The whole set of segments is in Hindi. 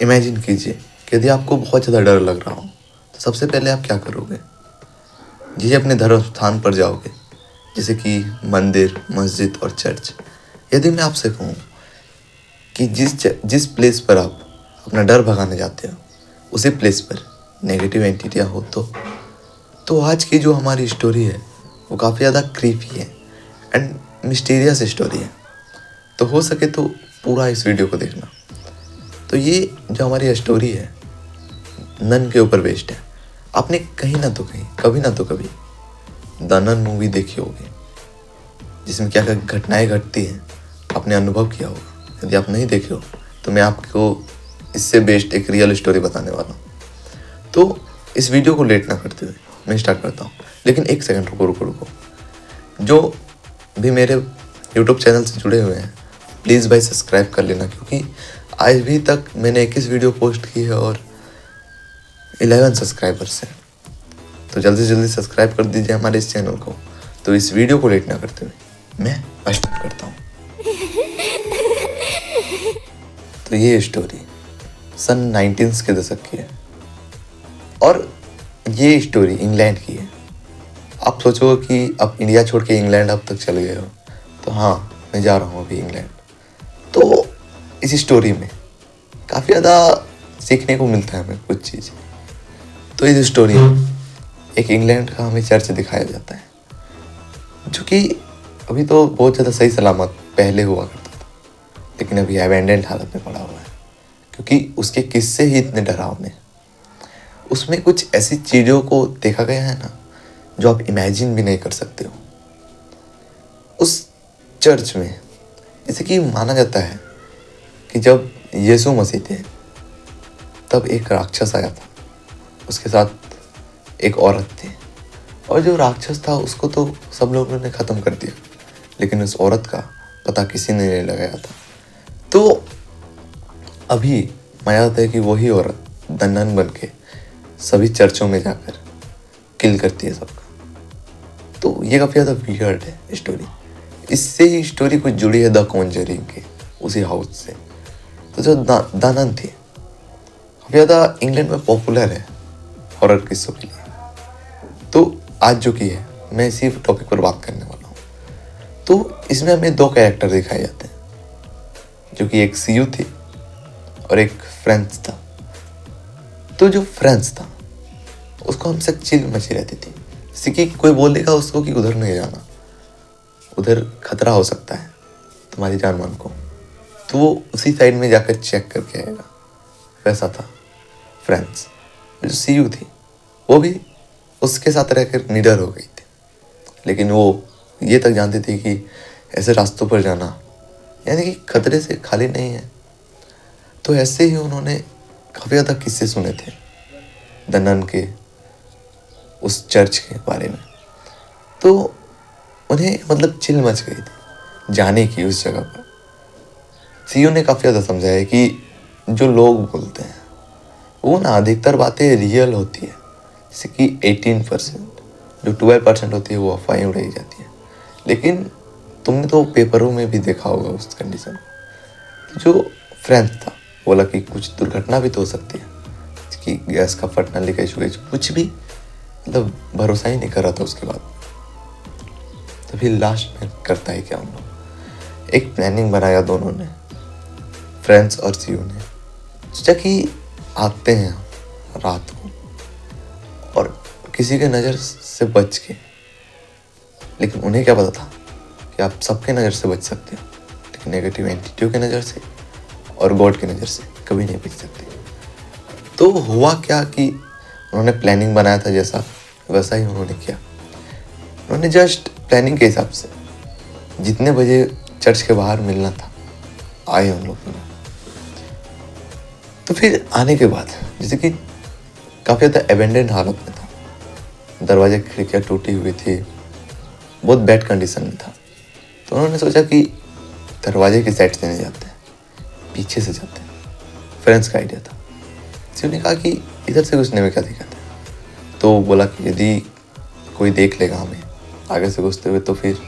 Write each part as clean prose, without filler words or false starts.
इमेजिन कीजिए कि यदि आपको बहुत ज़्यादा डर लग रहा हो तो सबसे पहले आप क्या करोगे? जी अपने धर्म स्थान पर जाओगे, जैसे कि मंदिर, मस्जिद और चर्च। यदि मैं आपसे कहूँ कि जिस प्लेस पर आप अपना डर भगाने जाते हो उसी प्लेस पर नेगेटिव एंटिटियाँ हो तो आज की जो हमारी स्टोरी है वो काफ़ी ज़्यादा क्रीपी है एंड मिस्टीरियस स्टोरी है। तो हो सके तो पूरा इस वीडियो को देखना। तो ये जो हमारी स्टोरी है नन के ऊपर बेस्ड है। आपने कहीं ना तो कहीं, कभी ना तो कभी द नन मूवी देखी होगी, जिसमें क्या क्या घटनाएं घटती हैं आपने अनुभव किया होगा। यदि आप नहीं देखे हो तो मैं आपको इससे बेस्ड एक रियल स्टोरी बताने वाला हूँ। तो इस वीडियो को लेट ना करते हुए मैं स्टार्ट करता हूँ। लेकिन एक सेकंड रुको। जो भी मेरे यूट्यूब चैनल से जुड़े हुए हैं प्लीज़ भाई सब्सक्राइब कर लेना, क्योंकि आज भी तक मैंने 21 वीडियो पोस्ट की है और 11 सब्सक्राइबर्स हैं। तो जल्दी से जल्दी सब्सक्राइब कर दीजिए हमारे इस चैनल को। तो इस वीडियो को लेट ना करते हुए मैं स्टार्ट करता हूँ। तो ये स्टोरी सन 19 के दशक की है और ये स्टोरी इंग्लैंड की है। आप सोचोगे कि अब इंडिया छोड़ के इंग्लैंड अब तक चले गए हो, तो हाँ मैं जा रहा हूँ अभी इंग्लैंड। तो इस स्टोरी में काफ़ी ज़्यादा सीखने को मिलता है हमें कुछ चीज़। तो इस स्टोरी में एक इंग्लैंड का हमें चर्च दिखाया जाता है, जो कि अभी तो बहुत ज़्यादा सही सलामत पहले हुआ करता था, लेकिन अभी अबैंडन्ड हालत में पड़ा हुआ है, क्योंकि उसके किस्से ही इतने डरावने। उसमें कुछ ऐसी चीज़ों को देखा गया है ना जो आप इमेजिन भी नहीं कर सकते हो। उस चर्च में जैसे कि माना जाता है कि जब यीशु मसीह थे तब एक राक्षस आया था, उसके साथ एक औरत थी, और जो राक्षस था उसको तो सब लोगों ने ख़त्म कर दिया, लेकिन उस औरत का पता किसी ने नहीं लगाया था। तो अभी माना जाता है कि वही औरत द नन बन के सभी चर्चों में जाकर किल करती है सबका। तो ये काफ़ी ज़्यादा वियर्ड है स्टोरी। इससे ही स्टोरी कुछ जुड़ी है द कॉन्जरिंग के उसी हाउस से। तो जो द नन थी काफ़ी ज़्यादा इंग्लैंड में पॉपुलर है हॉरर किस्सों के लिए। तो आज जो की है मैं इसी टॉपिक पर बात करने वाला हूँ। तो इसमें हमें दो कैरेक्टर दिखाए जाते हैं, जो कि एक सीयू थी और एक फ्रेंच था। तो जो फ्रेंच था उसको हमसे चिल मची रहती थी, जैसे कि कोई बोलेगा उसको कि उधर नहीं जाना, उधर खतरा हो सकता है तुम्हारी जान मान को, तो वो उसी साइड में जाकर चेक करके आएगा। वैसा था फ्रेंच। जो सीयू थी वो भी उसके साथ रहकर निडर हो गई थी, लेकिन वो ये तक जानती थी कि ऐसे रास्तों पर जाना यानी कि खतरे से खाली नहीं है। तो ऐसे ही उन्होंने काफ़ी ज़्यादा किस्से सुने थे द नन के उस चर्च के बारे में। तो उन्हें मतलब चिल मच गई थी जाने की उस जगह पर। सीयू ने काफ़ी ज़्यादा समझाया कि जो लोग बोलते हैं वो ना अधिकतर बातें रियल होती है, जैसे कि 18%, जो 12% होती है वो अफवाहें उड़ाई जाती है। लेकिन तुमने तो पेपरों में भी देखा होगा उस कंडीशन को। जो फ्रेंच था बोला कि कुछ दुर्घटना भी तो हो सकती है, कि गैस का फटना, लीकेज हुई, कुछ भी, मतलब भरोसा ही नहीं कर रहा था उसके बाद। तो फिर लास्ट में करता है क्या, उन लोग एक प्लानिंग बनाया दोनों ने, फ्रेंच और सीयू ने। सोचा कि आते हैं रात को और किसी के नज़र से बच के, लेकिन उन्हें क्या पता था कि आप सबके नज़र से बच सकते हो, लेकिन नेगेटिव एंटिटी के नज़र से और गॉड की नज़र से कभी नहीं बच सकते। तो हुआ क्या कि उन्होंने प्लानिंग बनाया था जैसा, वैसा ही उन्होंने किया। उन्होंने जस्ट प्लानिंग के हिसाब से जितने बजे चर्च के बाहर मिलना था आए उन लोग। तो फिर आने के बाद जैसे कि काफ़ी ज़्यादा एबेंडेंट हालत में था, दरवाजे खिड़कियाँ टूटी हुई थी, बहुत बैड कंडीशन में था। तो उन्होंने सोचा कि दरवाजे की साइड से नहीं जाते हैं, पीछे से जाते हैं। फ्रेंड्स का आइडिया था। सीयू ने कहा कि इधर से घुसने में क्या दिक्कत है। तो बोला कि यदि कोई देख लेगा हमें आगे से घुसते हुए तो फिर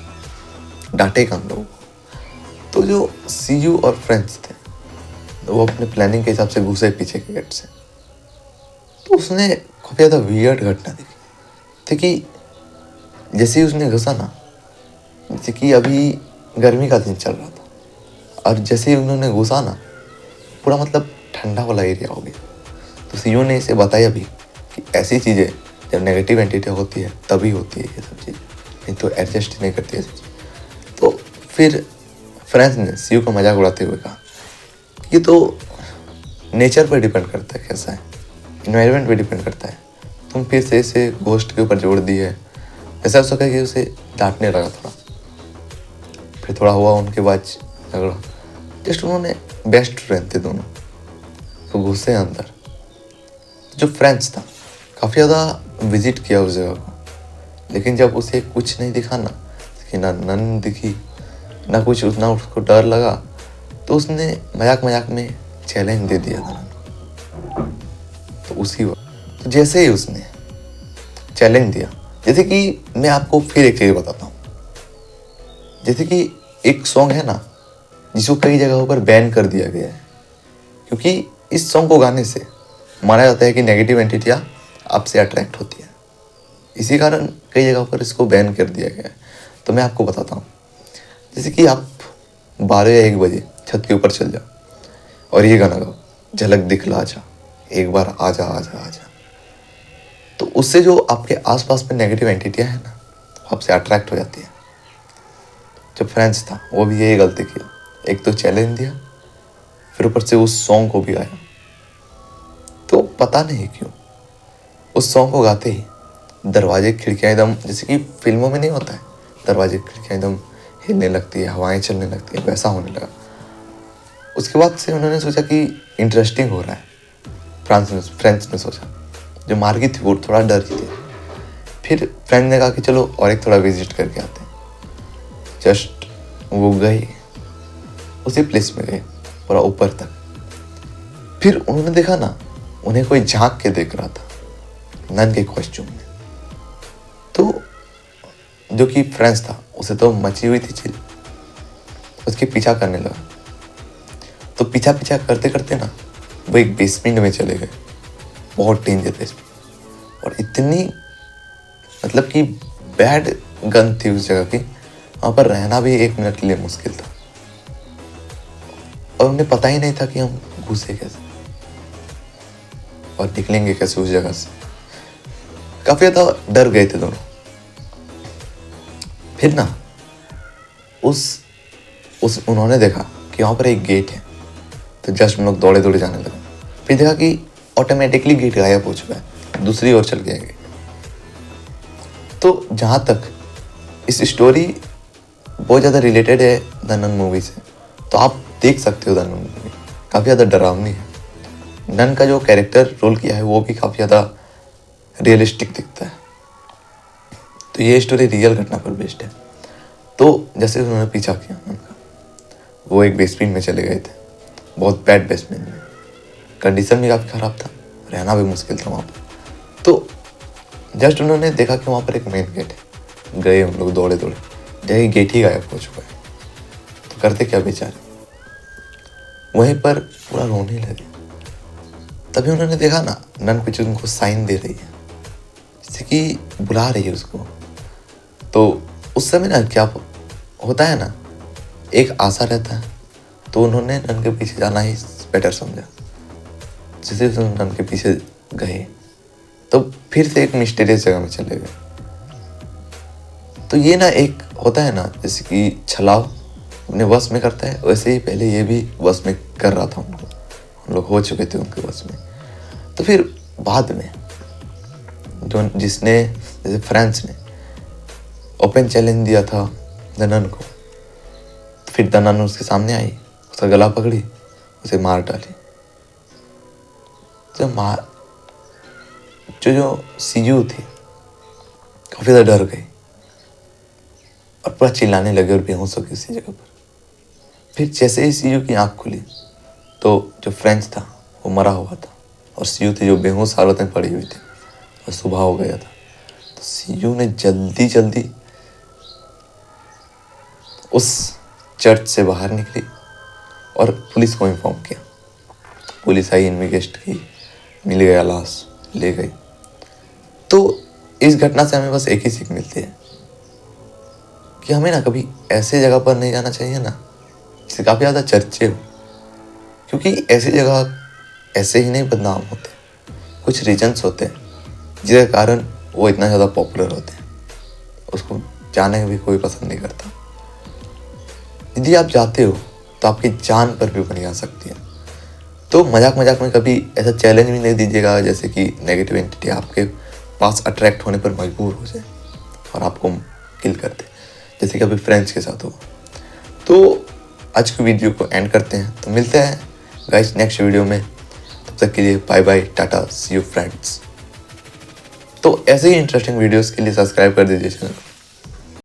डांटेगा हम लोगों को। तो जो सीयू और फ्रेंड्स थे वो अपने प्लानिंग के हिसाब से घुसे पीछे के गेट से। तो उसने काफ़ी ज़्यादा वियर्ड घटना देखी थी कि जैसे ही उसने घुसा ना, जैसे कि अभी गर्मी का दिन चल रहा था, और जैसे ही उन्होंने घुसा ना, पूरा मतलब ठंडा वाला एरिया हो गया। तो सीयू ने इसे बताया भी कि ऐसी चीज़ें जब नेगेटिव एंटिटी होती है तभी होती है ये सब चीज़, नहीं तो एडजस्ट ही नहीं करती ऐसी चीज़। तो फिर फ्रेंड्स ने सीयू को मजाक उड़ाते हुए कहा कि तो नेचर पर डिपेंड करता है, कैसा है, इन्वायरमेंट पे डिपेंड करता है। तुम फिर से इसे घोस्ट के ऊपर जोड़ दी है। ऐसा हो सका कि उसे डांटने लगा थोड़ा, फिर थोड़ा हुआ उनके बाद झगड़ा। जस्ट उन्होंने बेस्ट फ्रेंड थे दोनों, तो घुसे अंदर। जो फ्रेंड्स था काफ़ी ज़्यादा विजिट किया उस जगह को, लेकिन जब उसे कुछ नहीं दिखा ना, कि ना नन दिखी ना कुछ, ना उसको डर लगा, तो उसने मजाक मजाक में चैलेंज दे दिया था। तो उसी वक्त तो जैसे ही उसने चैलेंज दिया, जैसे कि मैं आपको फिर एक चीज़ बताता हूँ, जैसे कि एक सॉन्ग है ना जिसको कई जगहों पर बैन कर दिया गया है, क्योंकि इस सॉन्ग को गाने से माना जाता है कि नेगेटिव एंटिटियाँ आपसे अट्रैक्ट होती है। इसी कारण कई जगहों पर इसको बैन कर दिया गया है। तो मैं आपको बताता हूँ, जैसे कि आप 12 या 1 बजे छत के ऊपर चल जाओ और ये गाना गाओ, झलक दिखला जा, एक बार आजा आजा आजा, तो उससे जो आपके आसपास में नेगेटिव एंटिटियाँ हैं ना, आपसे अट्रैक्ट हो जाती है। जो फ्रेंड्स था वो भी यही गलती किया, एक तो चैलेंज दिया, फिर ऊपर से उस सॉन्ग को भी गाया। तो पता नहीं क्यों उस सॉन्ग को गाते ही दरवाजे खिड़कियाँ एकदम, जैसे कि फिल्मों में नहीं होता है, दरवाजे खिड़कियाँ एकदम हिलने लगती है, हवाएं चलने लगती है, वैसा होने लगा। उसके बाद से उन्होंने सोचा कि इंटरेस्टिंग हो रहा है। फ्रेंड्स ने सोचा, जो मार्गी थी वो थोड़ा डर रही थी। फिर फ्रेंड ने कहा कि चलो और एक थोड़ा विजिट करके आते हैं। जस्ट वो गए, उसी प्लेस में गए पूरा ऊपर तक। फिर उन्होंने देखा ना, उन्हें कोई झांक के देख रहा था नन के कॉस्ट्यूम में। तो जो कि फ्रेंड्स था उसे तो मची हुई थी चिल, उसके पीछा करने लगा। तो पीछा पीछा करते करते ना वो एक बेसमेंट में चले गए, बहुत डेंजर बेसमेंट। और इतनी मतलब कि बैड गन थी उस जगह की, वहाँ पर रहना भी 1 मिनट के लिए मुश्किल था। और उन्हें पता ही नहीं था कि हम घुसे कैसे और निकलेंगे कैसे उस जगह से। काफ़ी ज़्यादा डर गए थे दोनों। फिर ना उस उन्होंने देखा कि वहाँ पर एक गेट है, तो जस्ट हम लोग दौड़े दौड़े जाने लगे। फिर देखा कि ऑटोमेटिकली गेट गायब हो चुका है, दूसरी ओर चल गया गेट। तो जहाँ तक इस स्टोरी बहुत ज़्यादा रिलेटेड है द नन मूवी से, तो आप देख सकते हो द नन मूवी, काफ़ी ज़्यादा डरावनी है। नन का जो कैरेक्टर रोल किया है वो भी काफ़ी ज़्यादा रियलिस्टिक दिखता है। तो ये स्टोरी रियल घटना पर बेस्ड है। तो जैसे उन्होंने पीछा किया नन का, वो एक बेसमेंट में चले गए थे, बहुत बैड बेसमेंट में, कंडीशन भी काफ़ी ख़राब था, रहना भी मुश्किल था वहाँ पर। तो जस्ट उन्होंने देखा कि वहाँ पर एक मेन गेट है, गए हम लोग दौड़े दौड़े, जगह गेट ही गायब हो चुका है। तो करते क्या बेचारे, वहीं पर पूरा रोने लगे। तभी उन्होंने देखा ना नन कुछ उनको साइन दे रही है, जैसे कि बुला रही है उसको। तो उस समय ना क्या होता है ना, एक आशा रहता है, तो उन्होंने नन के पीछे जाना ही बेटर समझा। जैसे नन के पीछे गए तो फिर से एक मिस्टीरियस जगह में चले गए। तो ये ना एक होता है ना, जैसे कि छलाव अपने वश में करता है, वैसे ही पहले ये भी वश में कर रहा था उनको, हम लोग हो चुके थे उनके वश में। तो फिर बाद में जो जिसने, जैसे फ्रेंड्स ने ओपन चैलेंज दिया था दनन को, तो फिर दनन उसके सामने आई, उसका गला पकड़ी, उसे मार डाली। तो जो सीयू थी काफ़ी ज़्यादा डर गई और पूरा चिल्लाने लगे और बेहोश हो गई उसी जगह पर। फिर जैसे ही सीयू की आँख खुली तो जो फ्रेंच था वो मरा हुआ था, और सीयू थी जो बेहोश हालत में पड़ी हुई थी, और सुबह हो गया था। तो सीयू ने जल्दी जल्दी उस चर्च से बाहर निकली और पुलिस को इन्फॉर्म किया। पुलिस आई, इन्वेस्ट की, मिल गया लाश, ले गई। तो इस घटना से हमें बस एक ही सीख मिलती है कि हमें ना कभी ऐसे जगह पर नहीं जाना चाहिए ना जिससे काफ़ी ज़्यादा चर्चे हो, क्योंकि ऐसी जगह ऐसे ही नहीं बदनाम होते, कुछ रीजन्स होते हैं जिसके कारण वो इतना ज़्यादा पॉपुलर होते हैं, उसको जाने भी कोई पसंद नहीं करता। यदि आप जाते हो तो आपकी जान पर भी बनी आ सकती है। तो मजाक मजाक में कभी ऐसा चैलेंज भी नहीं दीजिएगा जैसे कि नेगेटिव एंटिटी आपके पास अट्रैक्ट होने पर मजबूर हो जाए और आपको किल कर दे, जैसे कि अभी फ्रेंड्स के साथ हुआ। तो आज की वीडियो को एंड करते हैं, तो मिलते हैं गाइस नेक्स्ट वीडियो में। तब तक के लिए bye bye, tata, see you friends. तो ऐसे ही इंटरेस्टिंग वीडियोस के लिए सब्सक्राइब कर दीजिए चैनल।